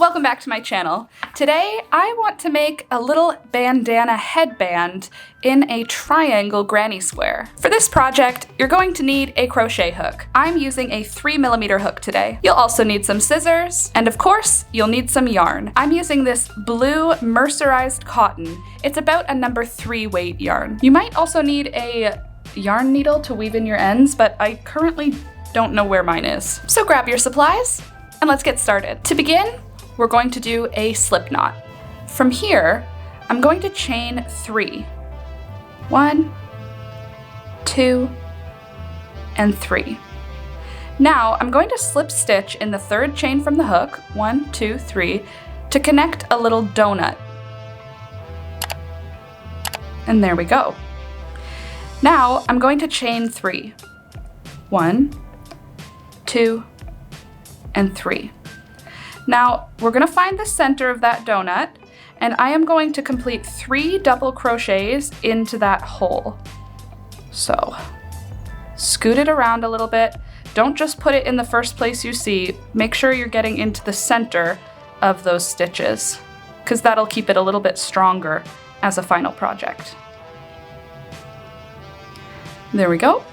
Welcome back to my channel. Today I want to make a little bandana headband in a triangle granny square. For this project, you're going to need a crochet hook. I'm using a 3mm hook today. You'll also need some scissors, and of course, you'll need some yarn. I'm using this blue mercerized cotton. It's about a number 3 weight yarn. You might also need a yarn needle to weave in your ends, but I currently don't know where mine is. So grab your supplies and let's get started. To begin, we're going to do a slip knot. From here, I'm going to chain 3. 1, 2, and 3. Now I'm going to slip stitch in the 3rd chain from the hook, 1, 2, 3, to connect a little donut. And there we go. Now I'm going to chain 3. 1, 2, and 3. Now we're going to find the center of that donut, and I am going to complete 3 double crochets into that hole. So scoot it around a little bit. Don't just put it in the first place you see. Make sure you're getting into the center of those stitches, because that'll keep it a little bit stronger as a final project. There we go.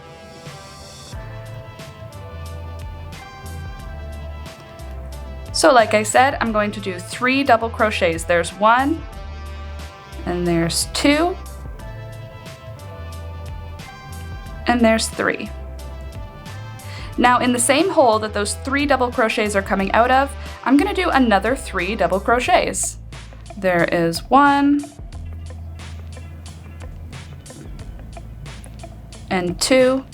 So like I said, I'm going to do 3 double crochets. There's 1, and there's 2, and there's 3. Now in the same hole that those 3 double crochets are coming out of, I'm going to do another 3 double crochets. There is 1, and 2,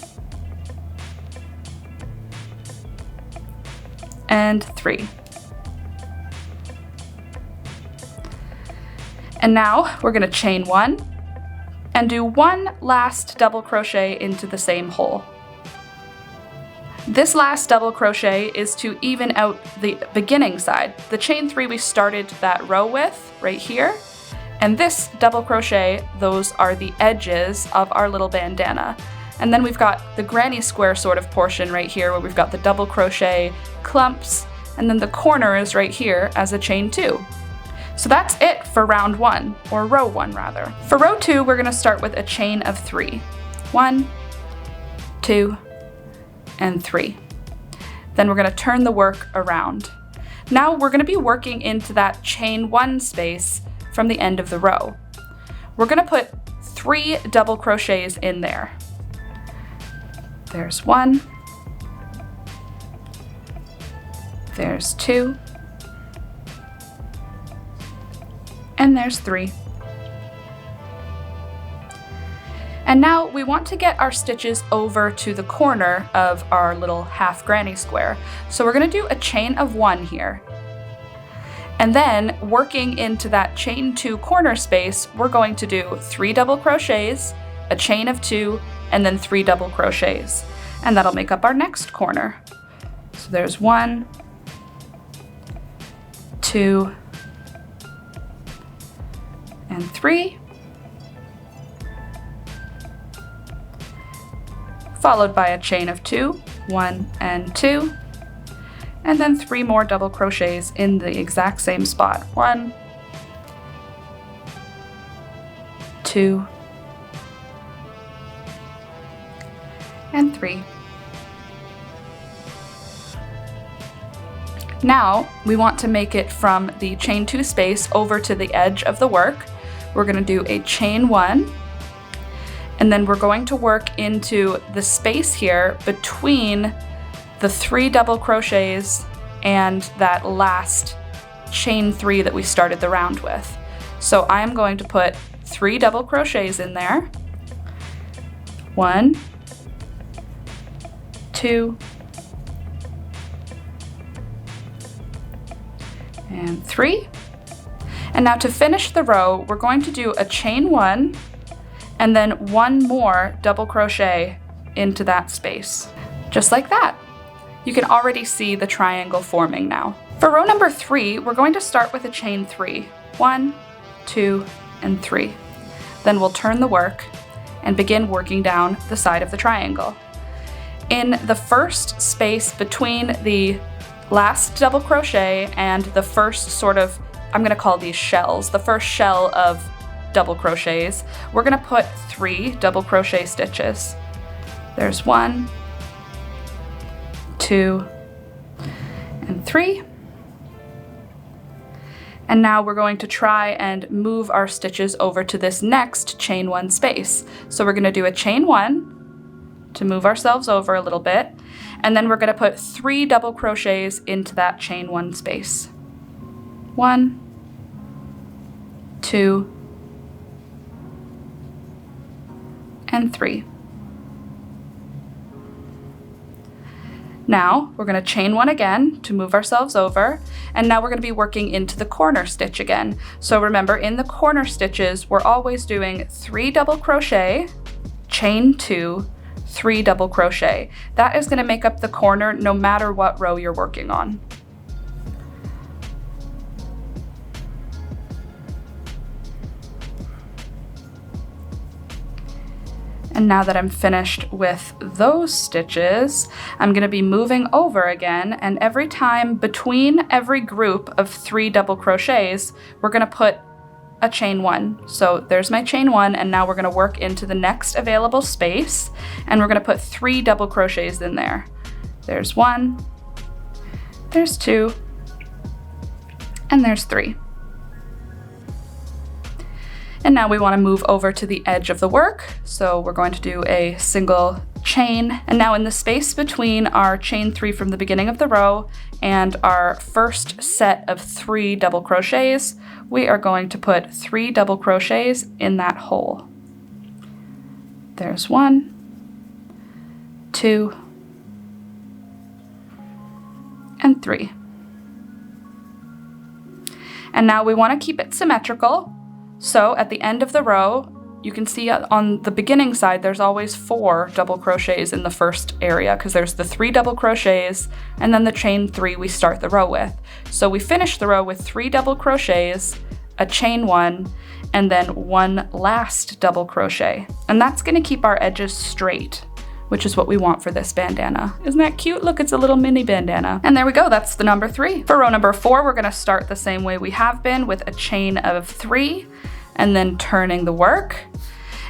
and 3. And now we're going to chain 1 and do 1 last double crochet into the same hole. This last double crochet is to even out the beginning side. The chain 3 we started that row with right here, and this double crochet, those are the edges of our little bandana. And then we've got the granny square sort of portion right here where we've got the double crochet clumps, and then the corner is right here as a chain 2. So that's it for round 1, or row 1 rather. For row 2, we're going to start with a chain of 3. 1, 2, and 3. Then we're going to turn the work around. Now we're going to be working into that chain 1 space from the end of the row. We're going to put 3 double crochets in there. There's 1, there's 2, and there's 3. And now we want to get our stitches over to the corner of our little half granny square. So we're going to do a chain of 1 here. And then working into that chain 2 corner space, we're going to do 3 double crochets, a chain of 2, and then 3 double crochets. And that'll make up our next corner. So there's 1, 2, and 3, followed by a chain of 2, 1 and 2, and then 3 more double crochets in the exact same spot. 1, 2, and 3. Now we want to make it from the chain 2 space over to the edge of the work. We're going to do a chain 1, and then we're going to work into the space here between the 3 double crochets and that last chain 3 that we started the round with. So I'm going to put 3 double crochets in there. 1, 2, and 3. And now to finish the row, we're going to do a chain 1 and then 1 more double crochet into that space. Just like that. You can already see the triangle forming now. For row number 3, we're going to start with a chain 3. 1, 2, and 3. Then we'll turn the work and begin working down the side of the triangle. In the first space between the last double crochet and the first sort of, I'm gonna call these shells, the first shell of double crochets, we're gonna put 3 double crochet stitches. There's 1, 2, and 3. And now we're going to try and move our stitches over to this next chain 1 space. So we're gonna do a chain 1 to move ourselves over a little bit, and then we're gonna put 3 double crochets into that chain 1 space. 1, 2, and 3. Now we're going to chain 1 again to move ourselves over, and now we're going to be working into the corner stitch again. So remember, in the corner stitches we're always doing 3 double crochet, chain 2, 3 double crochet. That is going to make up the corner no matter what row you're working on. And now that I'm finished with those stitches, I'm going to be moving over again, and every time between every group of 3 double crochets, we're going to put a chain 1. So there's my chain 1, and now we're going to work into the next available space, and we're going to put 3 double crochets in there. There's 1, there's 2, and there's 3. And now we want to move over to the edge of the work, so we're going to do a single chain. And now in the space between our chain 3 from the beginning of the row and our first set of 3 double crochets, we are going to put 3 double crochets in that hole. There's 1, 2, and 3. And now we want to keep it symmetrical. So at the end of the row, you can see on the beginning side, there's always 4 double crochets in the first area, because there's the 3 double crochets and then the chain 3 we start the row with. So we finish the row with 3 double crochets, a chain 1, and then 1 last double crochet. And that's going to keep our edges straight, which is what we want for this bandana. Isn't that cute? Look, it's a little mini bandana. And there we go, that's the number 3. For row number 4, we're going to start the same way we have been, with a chain of 3, and then turning the work.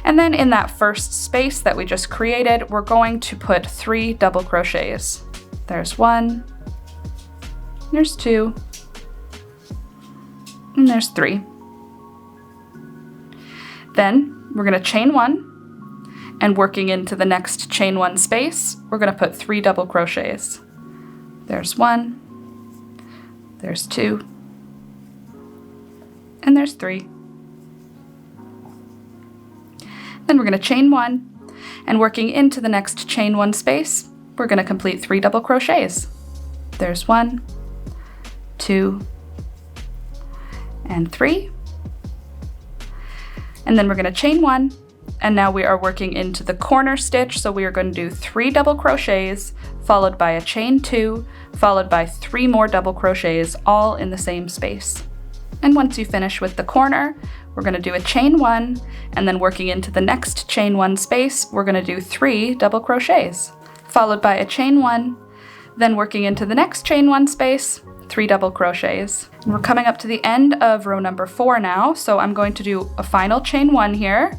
And then in that first space that we just created, we're going to put 3 double crochets. There's 1, there's 2, and there's 3. Then we're going to chain 1, and working into the next chain 1 space, we're going to put 3 double crochets. There's 1, there's 2, and there's 3. Then we're going to chain 1, and working into the next chain 1 space, we're going to complete 3 double crochets. There's 1, 2, and 3. And then we're going to chain 1, and now we are working into the corner stitch, so we are going to do 3 double crochets, followed by a chain 2, followed by 3 more double crochets, all in the same space. And once you finish with the corner, we're going to do a chain 1, and then working into the next chain 1 space, we're going to do 3 double crochets, followed by a chain 1, then working into the next chain 1 space, 3 double crochets. And we're coming up to the end of row number 4 now, so I'm going to do a final chain 1 here,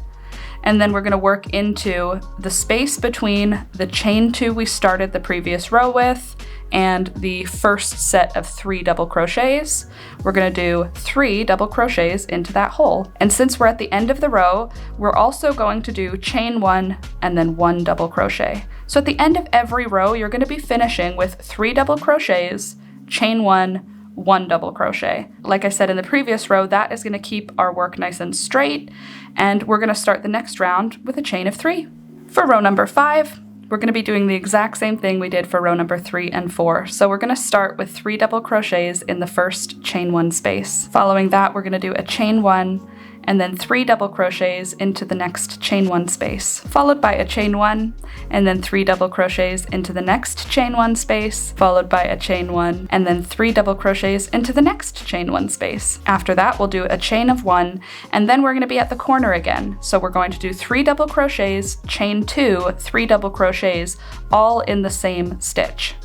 and then we're going to work into the space between the chain 2 we started the previous row with and the first set of 3 double crochets. We're going to do 3 double crochets into that hole. And since we're at the end of the row, we're also going to do chain 1 and then 1 double crochet. So at the end of every row, you're going to be finishing with 3 double crochets, chain 1, 1 double crochet. Like I said in the previous row, that is going to keep our work nice and straight, and we're going to start the next round with a chain of 3. For row number 5, we're going to be doing the exact same thing we did for row number 3 and 4. So we're going to start with 3 double crochets in the first chain 1 space. Following that, we're going to do a chain 1 and then 3 double crochets into the next chain 1 space, followed by a chain 1 and then 3 double crochets into the next chain 1 space, followed by a chain 1 and then 3 double crochets into the next chain 1 space. After that, we'll do a chain of 1, and then we're going to be at the corner again. So we're going to do 3 double crochets, chain 2, 3 double crochets, all in the same stitch.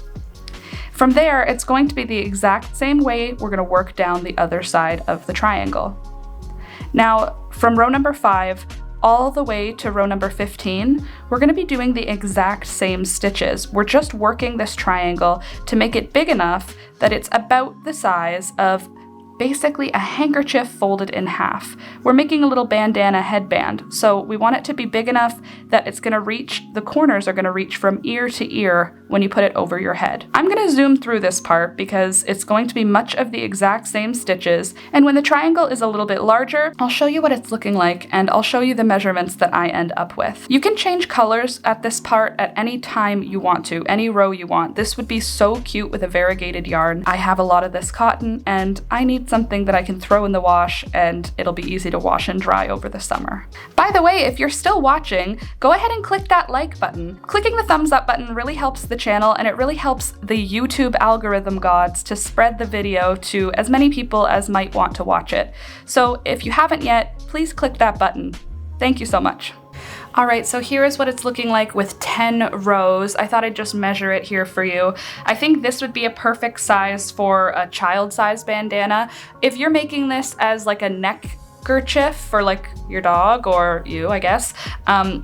From there, it's going to be the exact same way we're going to work down the other side of the triangle. Now, from row number 5 all the way to row number 15, we're going to be doing the exact same stitches. We're just working this triangle to make it big enough that it's about the size of basically a handkerchief folded in half. We're making a little bandana headband, so we want it to be big enough that it's going to reach, the corners are going to reach from ear to ear when you put it over your head. I'm going to zoom through this part because it's going to be much of the exact same stitches, and when the triangle is a little bit larger, I'll show you what it's looking like, and I'll show you the measurements that I end up with. You can change colors at this part at any time you want to, any row you want. This would be so cute with a variegated yarn. I have a lot of this cotton, and I need something that I can throw in the wash and it'll be easy to wash and dry over the summer. By the way, if you're still watching, go ahead and click that like button. Clicking the thumbs up button really helps the channel, and it really helps the YouTube algorithm gods to spread the video to as many people as might want to watch it. So if you haven't yet, please click that button. Thank you so much. Alright, so here is what it's looking like with 10 rows. I thought I'd just measure it here for you. I think this would be a perfect size for a child-size bandana. If you're making this as like a neckerchief for like your dog or you, I guess,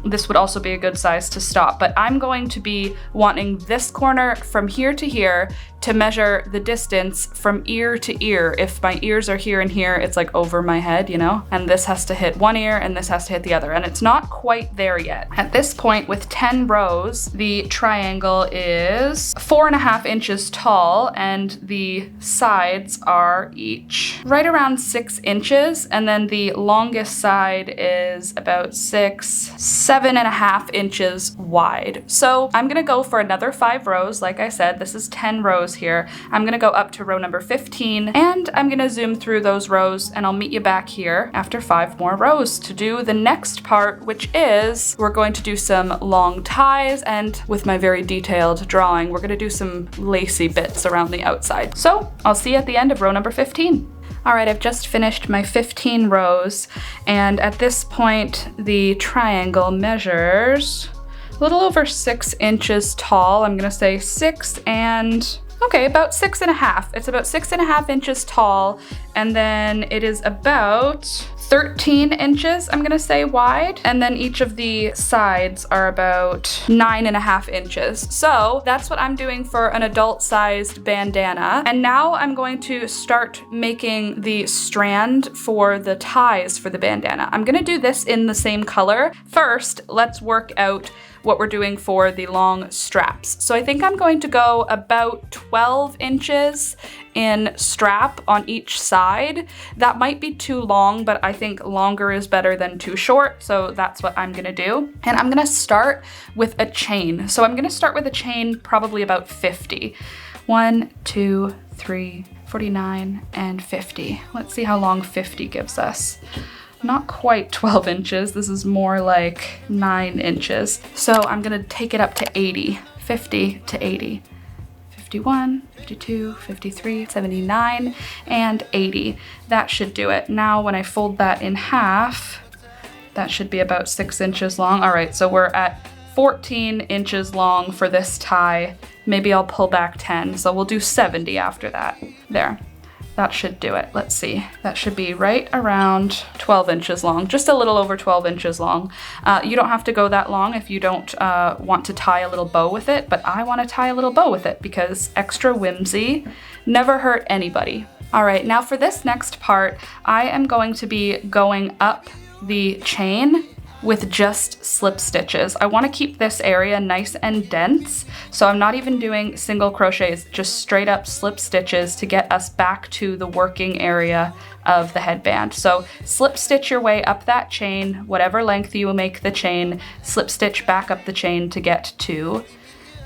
this would also be a good size to stop. But I'm going to be wanting this corner from here to here to measure the distance from ear to ear. If my ears are here and here, it's like over my head, you know? And this has to hit one ear and this has to hit the other. And it's not quite there yet. At this point, with 10 rows, the triangle is 4.5 inches tall and the sides are each right around 6 inches. And then the longest side is about 7.5 inches wide. So I'm gonna go for another 5 rows. Like I said, this is 10 rows here. I'm gonna go up to row number 15 and I'm gonna zoom through those rows and I'll meet you back here after 5 more rows to do the next part, which is we're going to do some long ties, and with my very detailed drawing, we're gonna do some lacy bits around the outside. So I'll see you at the end of row number 15. Alright, I've just finished my 15 rows, and at this point the triangle measures a little over 6 inches tall. I'm gonna say 6 and okay, about 6.5. It's about 6.5 inches tall, and then it is about 13 inches, I'm gonna say, wide, and then each of the sides are about 9.5 inches. So that's what I'm doing for an adult-sized bandana. And now I'm going to start making the strand for the ties for the bandana. I'm gonna do this in the same color. First, let's work out what we're doing for the long straps. So I think I'm going to go about 12 inches in strap on each side. That might be too long, but I think longer is better than too short, so that's what I'm gonna do. And I'm gonna start with a chain. So I'm gonna start with a chain probably about 50. 1, 2, 3, 49, and 50. Let's see how long 50 gives us. Not quite 12 inches, this is more like 9 inches. So I'm gonna take it up to 80, 50 to 80. 51, 52, 53, 79, and 80. That should do it. Now when I fold that in half, that should be about 6 inches long. All right, so we're at 14 inches long for this tie. Maybe I'll pull back 10, so we'll do 70 after that. There. That should do it. Let's see. That should be right around 12 inches long, just a little over 12 inches long. You don't have to go that long if you don't want to tie a little bow with it, but I want to tie a little bow with it because extra whimsy never hurt anybody. All right, now for this next part, I am going to be going up the chain with just slip stitches. I want to keep this area nice and dense, so I'm not even doing single crochets, just straight up slip stitches to get us back to the working area of the headband. So slip stitch your way up that chain, whatever length you make the chain, slip stitch back up the chain to get to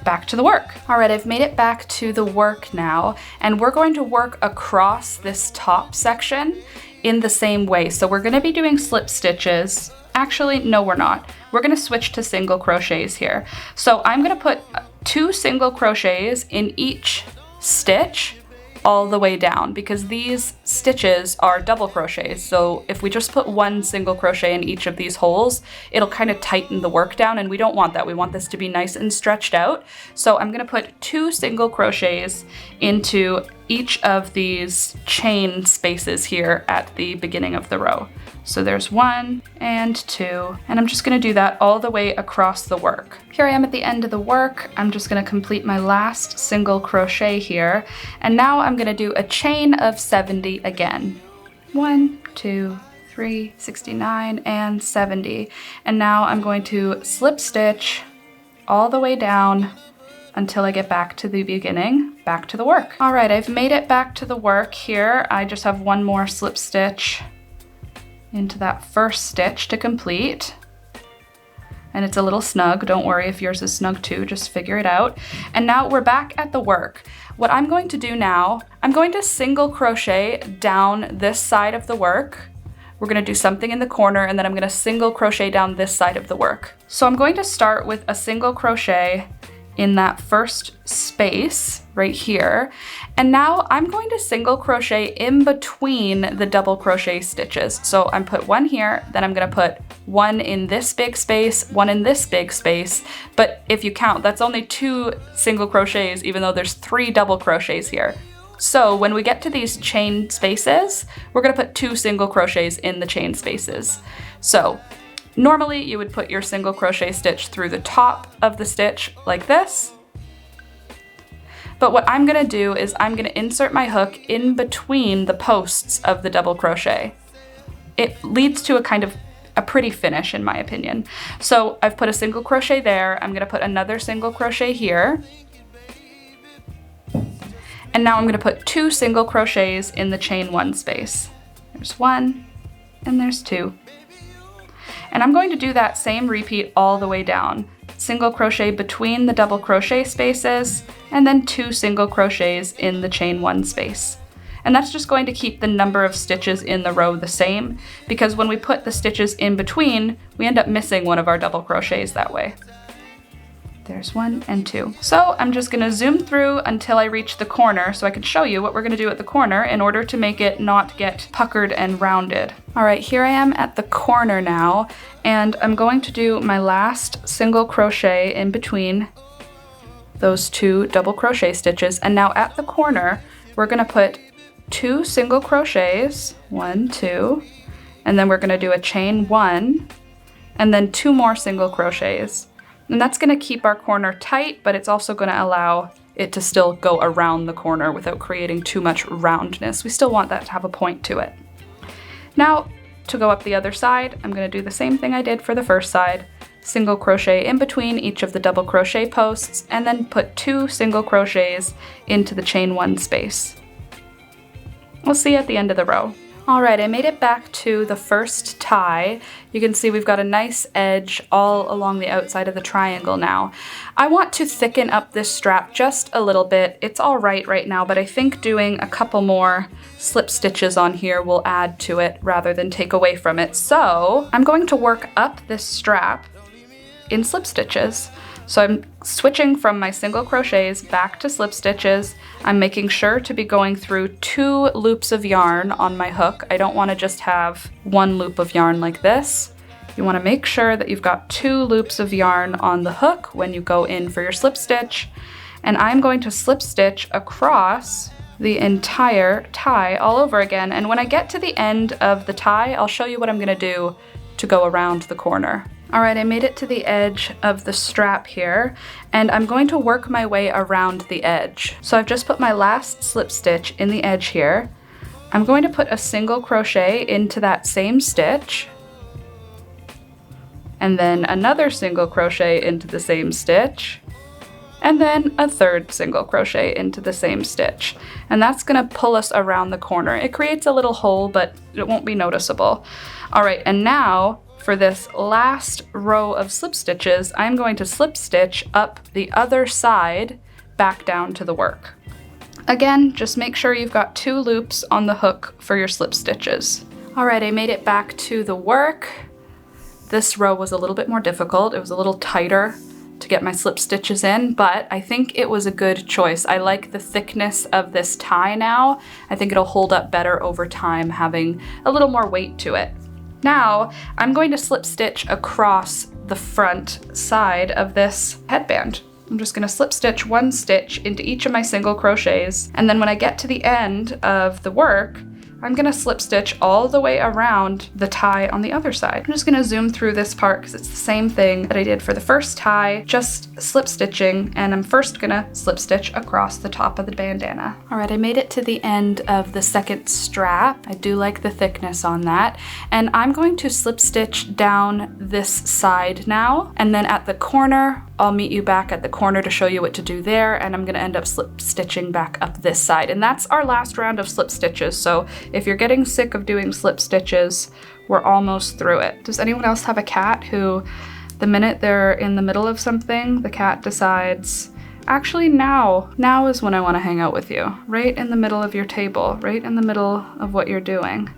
back to the work. All right, I've made it back to the work now, and we're going to work across this top section in the same way. So we're going to be doing slip stitches. Actually, no, we're not. We're gonna switch to single crochets here. So I'm gonna put 2 single crochets in each stitch all the way down because these stitches are double crochets. So if we just put one single crochet in each of these holes, it'll kind of tighten the work down, and we don't want that. We want this to be nice and stretched out. So I'm gonna put 2 single crochets into each of these chain spaces here at the beginning of the row. So there's 1 and 2, and I'm just gonna do that all the way across the work. Here I am at the end of the work. I'm just gonna complete my last single crochet here, and now I'm gonna do a chain of 70 again. 1, 2, 3, 69, and 70. And now I'm going to slip stitch all the way down until I get back to the beginning, back to the work. All right, I've made it back to the work here. I just have one more slip stitch into that first stitch to complete. And it's a little snug. Don't worry if yours is snug too, just figure it out. And now we're back at the work. What I'm going to do now, I'm going to single crochet down this side of the work. We're gonna do something in the corner, and then I'm gonna single crochet down this side of the work. So I'm going to start with a single crochet in that first space right here. And now I'm going to single crochet in between the double crochet stitches. So I'm put one here, then I'm gonna put one in this big space, one in this big space. But if you count, that's only 2 single crochets, even though there's 3 double crochets here. So when we get to these chain spaces, we're gonna put 2 single crochets in the chain spaces. So normally you would put your single crochet stitch through the top of the stitch like this. But what I'm gonna do is I'm gonna insert my hook in between the posts of the double crochet. It leads to a pretty finish in my opinion. So I've put a single crochet there. I'm gonna put another single crochet here. And now I'm gonna put 2 single crochets in the chain 1 space. There's 1 and there's 2. And I'm going to do that same repeat all the way down. Single crochet between the double crochet spaces, and then 2 single crochets in the chain 1 space. And that's just going to keep the number of stitches in the row the same, because when we put the stitches in between, we end up missing one of our double crochets that way. There's 1 and 2. So I'm just gonna zoom through until I reach the corner so I can show you what we're gonna do at the corner in order to make it not get puckered and rounded. All right, here I am at the corner now, and I'm going to do my last single crochet in between those 2 double crochet stitches. And now at the corner, we're gonna put 2 single crochets, 1, 2, and then we're gonna do a chain 1, and then 2 more single crochets. And that's gonna keep our corner tight, but it's also gonna allow it to still go around the corner without creating too much roundness. We still want that to have a point to it. Now, to go up the other side, I'm gonna do the same thing I did for the first side. Single crochet in between each of the double crochet posts, and then put 2 single crochets into the chain 1 space. We'll see you at the end of the row. All right, I made it back to the first tie. You can see we've got a nice edge all along the outside of the triangle now. I want to thicken up this strap just a little bit. It's all right now, but I think doing a couple more slip stitches on here will add to it rather than take away from it. So I'm going to work up this strap in slip stitches. So I'm switching from my single crochets back to slip stitches. I'm making sure to be going through 2 loops of yarn on my hook. I don't want to just have 1 loop of yarn like this. You want to make sure that you've got 2 loops of yarn on the hook when you go in for your slip stitch. And I'm going to slip stitch across the entire tie all over again. And when I get to the end of the tie, I'll show you what I'm going to do to go around the corner. All right, I made it to the edge of the strap here, and I'm going to work my way around the edge. So I've just put my last slip stitch in the edge here. I'm going to put a single crochet into that same stitch, and then another single crochet into the same stitch, and then a 3rd single crochet into the same stitch. And that's gonna pull us around the corner. It creates a little hole, but it won't be noticeable. All right, and now, for this last row of slip stitches, I'm going to slip stitch up the other side back down to the work. Again, just make sure you've got 2 loops on the hook for your slip stitches. All right, I made it back to the work. This row was a little bit more difficult. It was a little tighter to get my slip stitches in, but I think it was a good choice. I like the thickness of this tie now. I think it'll hold up better over time, having a little more weight to it. Now, I'm going to slip stitch across the front side of this headband. I'm just gonna slip stitch one stitch into each of my single crochets, and then when I get to the end of the work, I'm gonna slip stitch all the way around the tie on the other side. I'm just gonna zoom through this part because it's the same thing that I did for the first tie, just slip stitching, and I'm first gonna slip stitch across the top of the bandana. All right, I made it to the end of the second strap. I do like the thickness on that. And I'm going to slip stitch down this side now, and then at the corner, I'll meet you back at the corner to show you what to do there, and I'm gonna end up slip stitching back up this side. And that's our last round of slip stitches, so if you're getting sick of doing slip stitches, we're almost through it. Does anyone else have a cat who, the minute they're in the middle of something, the cat decides, actually now is when I wanna hang out with you, right in the middle of your table, right in the middle of what you're doing?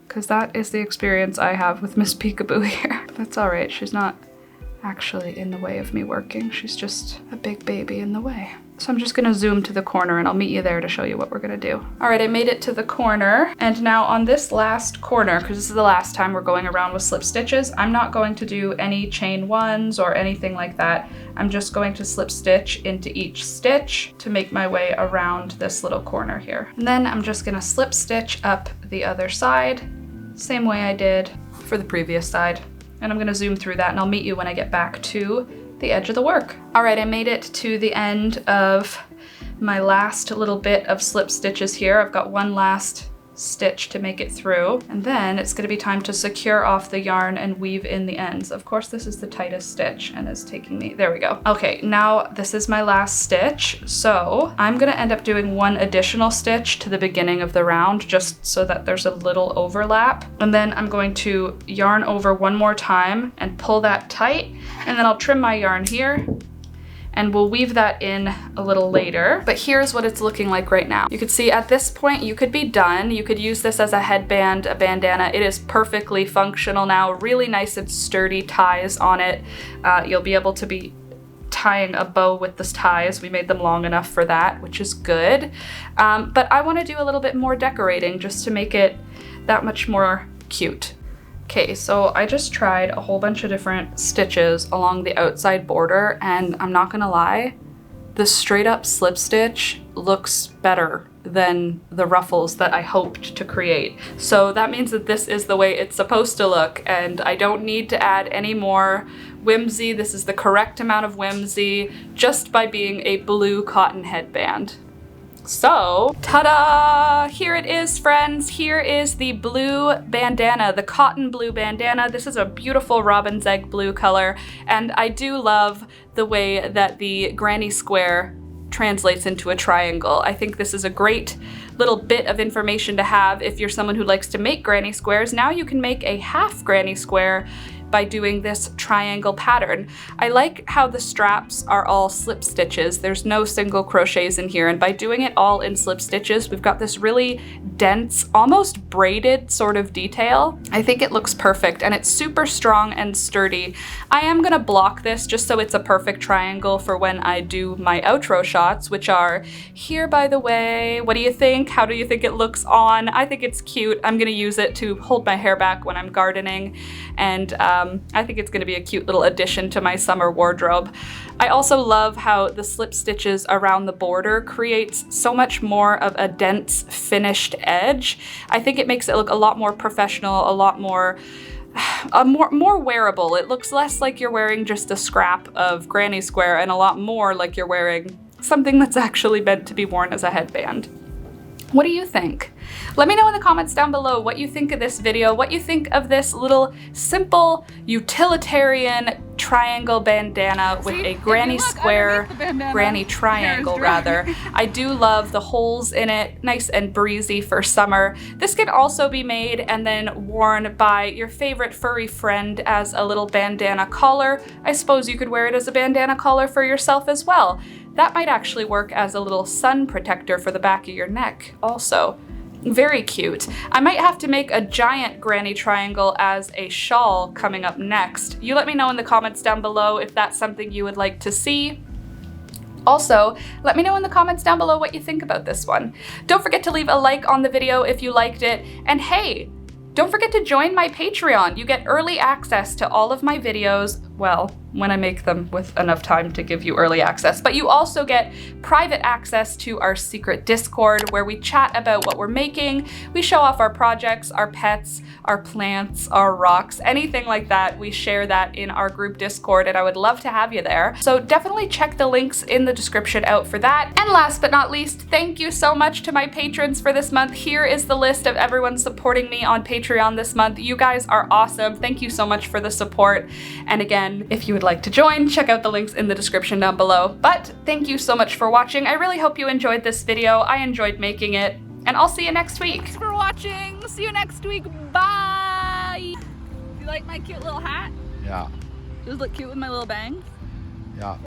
Because that is the experience I have with Miss Peekaboo here. But that's all right, she's not actually in the way of me working. She's just a big baby in the way. So I'm just gonna zoom to the corner and I'll meet you there to show you what we're gonna do. All right, I made it to the corner, and now on this last corner, because this is the last time we're going around with slip stitches, I'm not going to do any chain ones or anything like that. I'm just going to slip stitch into each stitch to make my way around this little corner here. And then I'm just gonna slip stitch up the other side, same way I did for the previous side. And I'm gonna zoom through that and I'll meet you when I get back to the edge of the work. All right, I made it to the end of my last little bit of slip stitches here. I've got one last stitch to make it through, and then it's gonna be time to secure off the yarn and weave in the ends. Of course, this is the tightest stitch and it's taking me, there we go. Okay, now this is my last stitch. So I'm gonna end up doing one additional stitch to the beginning of the round, just so that there's a little overlap. And then I'm going to yarn over one more time and pull that tight, and then I'll trim my yarn here, and we'll weave that in a little later. But here's what it's looking like right now. You can see at this point, you could be done. You could use this as a headband, a bandana. It is perfectly functional now, really nice and sturdy ties on it. You'll be able to be tying a bow with the ties. We made them long enough for that, which is good. But I wanna do a little bit more decorating just to make it that much more cute. Okay, so I just tried a whole bunch of different stitches along the outside border, and I'm not gonna lie, the straight up slip stitch looks better than the ruffles that I hoped to create. So that means that this is the way it's supposed to look, and I don't need to add any more whimsy. This is the correct amount of whimsy just by being a blue cotton headband. So, ta-da! Here it is, friends. Here is the blue bandana, the cotton blue bandana. This is a beautiful robin's egg blue color, and I do love the way that the granny square translates into a triangle. I think this is a great little bit of information to have if you're someone who likes to make granny squares. Now you can make a half granny square by doing this triangle pattern. I like how the straps are all slip stitches. There's no single crochets in here, and by doing it all in slip stitches, we've got this really dense, almost braided sort of detail. I think it looks perfect, and it's super strong and sturdy. I am gonna block this just so it's a perfect triangle for when I do my outro shots, which are here, by the way. What do you think? How do you think it looks on? I think it's cute. I'm gonna use it to hold my hair back when I'm gardening, and I think it's gonna be a cute little addition to my summer wardrobe. I also love how the slip stitches around the border creates so much more of a dense finished edge. I think it makes it look a lot more professional, a lot more more wearable. It looks less like you're wearing just a scrap of granny square and a lot more like you're wearing something that's actually meant to be worn as a headband. What do you think? Let me know in the comments down below what you think of this video, what you think of this little simple utilitarian triangle bandana with a granny square, granny triangle rather. I do love the holes in it, nice and breezy for summer. This can also be made and then worn by your favorite furry friend as a little bandana collar. I suppose you could wear it as a bandana collar for yourself as well. That might actually work as a little sun protector for the back of your neck also. Very cute. I might have to make a giant granny triangle as a shawl coming up next. You let me know in the comments down below if that's something you would like to see. Also, let me know in the comments down below what you think about this one. Don't forget to leave a like on the video if you liked it, and hey, don't forget to join my Patreon. You get early access to all of my videos, well, when I make them with enough time to give you early access, but you also get private access to our secret Discord where we chat about what we're making, we show off our projects, our pets, our plants, our rocks, anything like that. We share that in our group Discord, and I would love to have you there. So definitely check the links in the description out for that. And last but not least, thank you so much to my patrons for this month. Here is the list of everyone supporting me on Patreon this month. You guys are awesome. Thank you so much for the support. And again, if you would like to join, check out the links in the description down below. But thank you so much for watching. I really hope you enjoyed this video. I enjoyed making it, and I'll see you next week. Thanks for watching. See you next week. Bye. You like my cute little hat? Yeah. Does it look cute with my little bangs? Yeah.